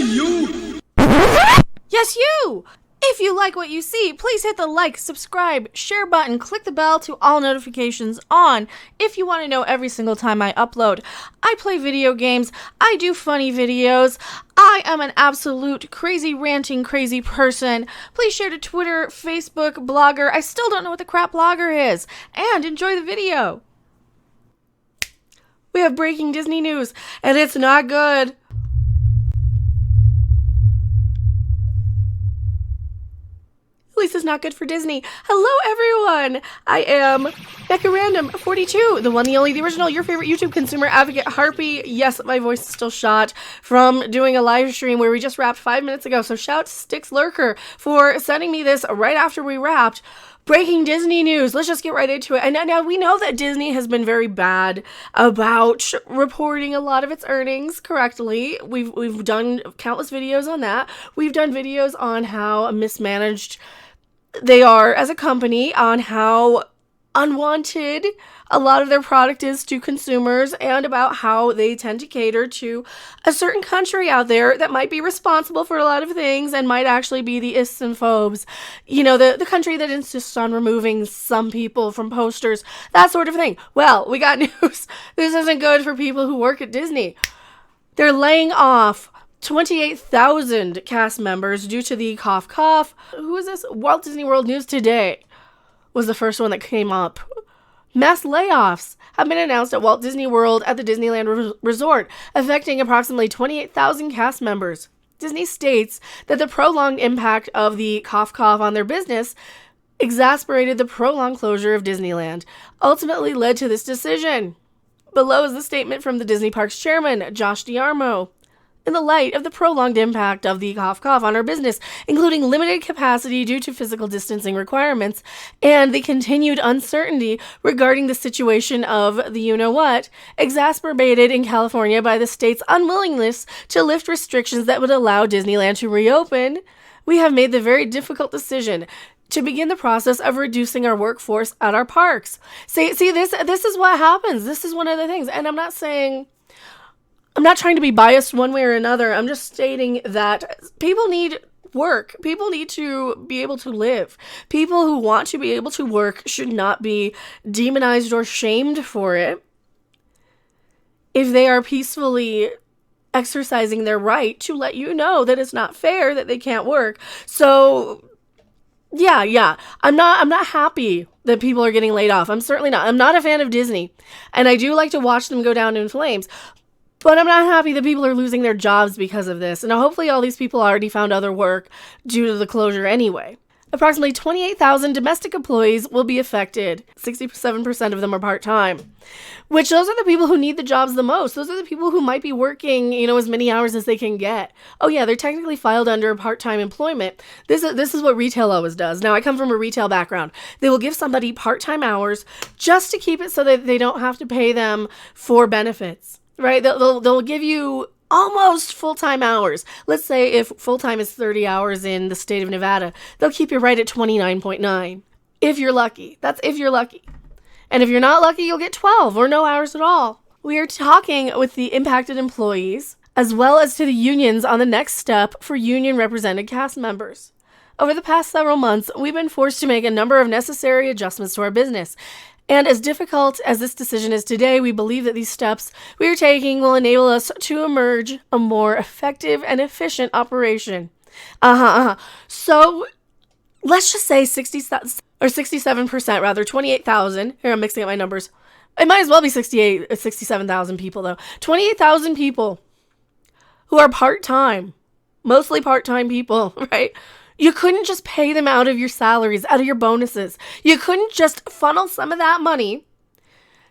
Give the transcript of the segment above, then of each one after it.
you! Yes, you! If you like what you see, please hit the like, subscribe, share button, click the bell to all notifications on if you want to know every single time I upload. I play video games, I do funny videos, I am an absolute crazy ranting crazy person. Please share to Twitter, Facebook, Blogger. I still don't know what the crap Blogger is. And enjoy the video. We have breaking Disney news, and it's not good. At least it's not good for Disney. Hello, everyone. I am Becca Random 42, the one, the only, the original, your favorite YouTube consumer advocate, Harpy. Yes, my voice is still shot from doing a live stream where we just wrapped 5 minutes ago. So shout to Styx Lurker for sending me this right after we wrapped. Breaking Disney news. Let's just get right into it. And now we know that Disney has been very bad about reporting a lot of its earnings correctly. We've done countless videos on that. We've done videos on how mismanaged they are as a company, on how unwanted a lot of their product is to consumers, and about how they tend to cater to a certain country out there that might be responsible for a lot of things and might actually be the ists and phobes. You know, the country that insists on removing some people from posters, that sort of thing. Well, we got news. This isn't good for people who work at Disney. They're laying off 28,000 cast members due to the cough cough. Who is this? Walt Disney World News Today was the first one that came up. Mass layoffs have been announced at Walt Disney World at the Disneyland Resort, affecting approximately 28,000 cast members. Disney states that the prolonged impact of the cough cough on their business exasperated the prolonged closure of Disneyland, ultimately led to this decision. Below is the statement from the Disney Parks chairman, Josh D'Armo. In the light of the prolonged impact of the cough cough on our business, including limited capacity due to physical distancing requirements and the continued uncertainty regarding the situation of the you-know-what, exacerbated in California by the state's unwillingness to lift restrictions that would allow Disneyland to reopen, we have made the very difficult decision to begin the process of reducing our workforce at our parks. See, this is what happens. This is one of the things. And I'm not trying to be biased one way or another. I'm just stating that people need work. People need to be able to live. People who want to be able to work should not be demonized or shamed for it if they are peacefully exercising their right to let you know that it's not fair that they can't work. So yeah. I'm not happy that people are getting laid off. I'm certainly not. I'm not a fan of Disney, and I do like to watch them go down in flames. But I'm not happy that people are losing their jobs because of this. And hopefully all these people already found other work due to the closure anyway. Approximately 28,000 domestic employees will be affected. 67% of them are part-time. Which those are the people who need the jobs the most. Those are the people who might be working, as many hours as they can get. Oh yeah, they're technically filed under part-time employment. This is what retail always does. Now, I come from a retail background. They will give somebody part-time hours just to keep it so that they don't have to pay them for benefits. Right? They'll give you almost full-time hours. Let's say if full-time is 30 hours in the state of Nevada, they'll keep you right at 29.9. If you're lucky. That's if you're lucky. And if you're not lucky, you'll get 12 or no hours at all. We are talking with the impacted employees as well as to the unions on the next step for union-represented cast members. Over the past several months, we've been forced to make a number of necessary adjustments to our business. And as difficult as this decision is today, we believe that these steps we are taking will enable us to emerge a more effective and efficient operation. So let's just say 67% rather, 28,000. Here, I'm mixing up my numbers. It might as well be 67,000 people though. 28,000 people who are part-time, mostly part-time people, right? You couldn't just pay them out of your salaries, out of your bonuses. You couldn't just funnel some of that money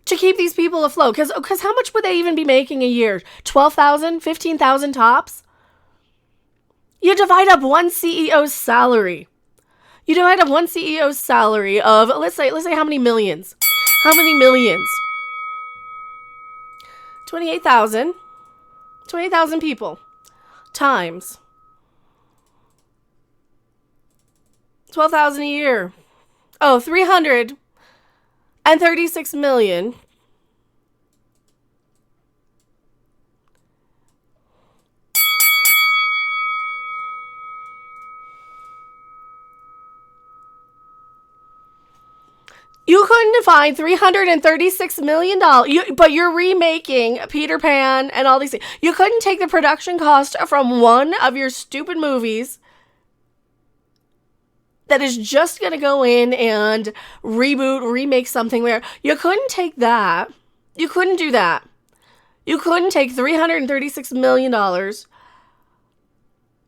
to keep these people afloat. Because how much would they even be making a year? 12,000, 15,000 tops? You divide up one CEO's salary. You divide up one CEO's salary of, let's say how many millions? How many millions? 28,000. 28,000 people. Times 12,000 a year. Oh, 336 million. You couldn't find $336 million, but you're remaking Peter Pan and all these things. You couldn't take the production cost from one of your stupid movies that is just going to go in and remake something where you couldn't take that. You couldn't do that. You couldn't take $336 million.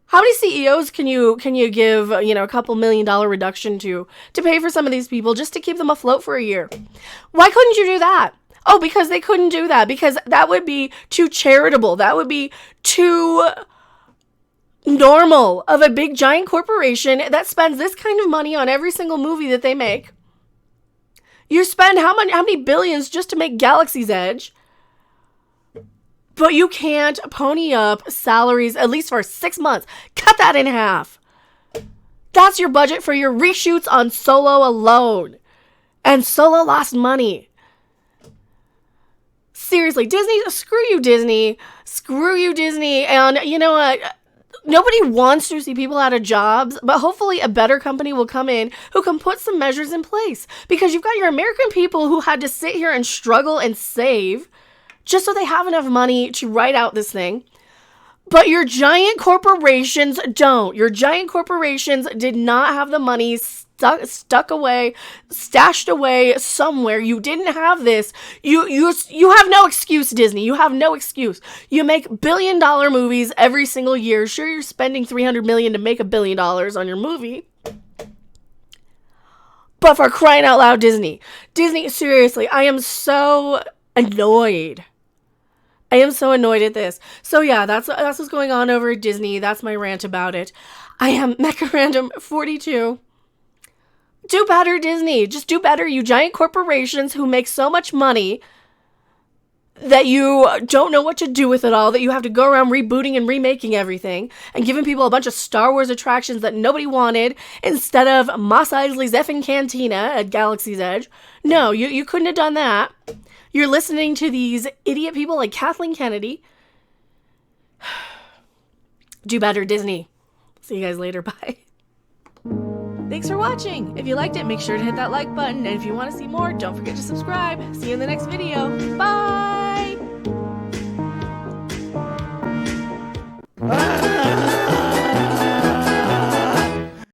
How many CEOs can you give, a couple $1 million reduction to pay for some of these people just to keep them afloat for a year? Why couldn't you do that? Oh, because they couldn't do that. Because that would be too charitable. That would be too normal of a big giant corporation that spends this kind of money on every single movie that they make. You spend how many billions just to make Galaxy's Edge? But you can't pony up salaries, at least for 6 months. Cut that in half. That's your budget for your reshoots on Solo alone. And Solo lost money. Seriously, Disney, screw you, Disney. Screw you, Disney. And you know what? Nobody wants to see people out of jobs, but hopefully a better company will come in who can put some measures in place. Because you've got your American people who had to sit here and struggle and save just so they have enough money to write out this thing. But your giant corporations don't. Your giant corporations did not have the money stuck away, stashed away somewhere. You didn't have this. You have no excuse, Disney. You have no excuse. You make $1 billion movies every single year. Sure, you're spending $300 million to make $1 billion on your movie. But for crying out loud, Disney, seriously, I am so annoyed. I am so annoyed at this. So yeah, that's what's going on over at Disney. That's my rant about it. I am Mecha Random 42. Do better, Disney. Just do better, you giant corporations who make so much money that you don't know what to do with it all, that you have to go around rebooting and remaking everything and giving people a bunch of Star Wars attractions that nobody wanted instead of Mos Eisley's effing Cantina at Galaxy's Edge. No, you couldn't have done that. You're listening to these idiot people like Kathleen Kennedy. Do better, Disney. See you guys later. Bye. Thanks for watching. If you liked it, make sure to hit that like button. And if you want to see more, don't forget to subscribe. See you in the next video. Bye.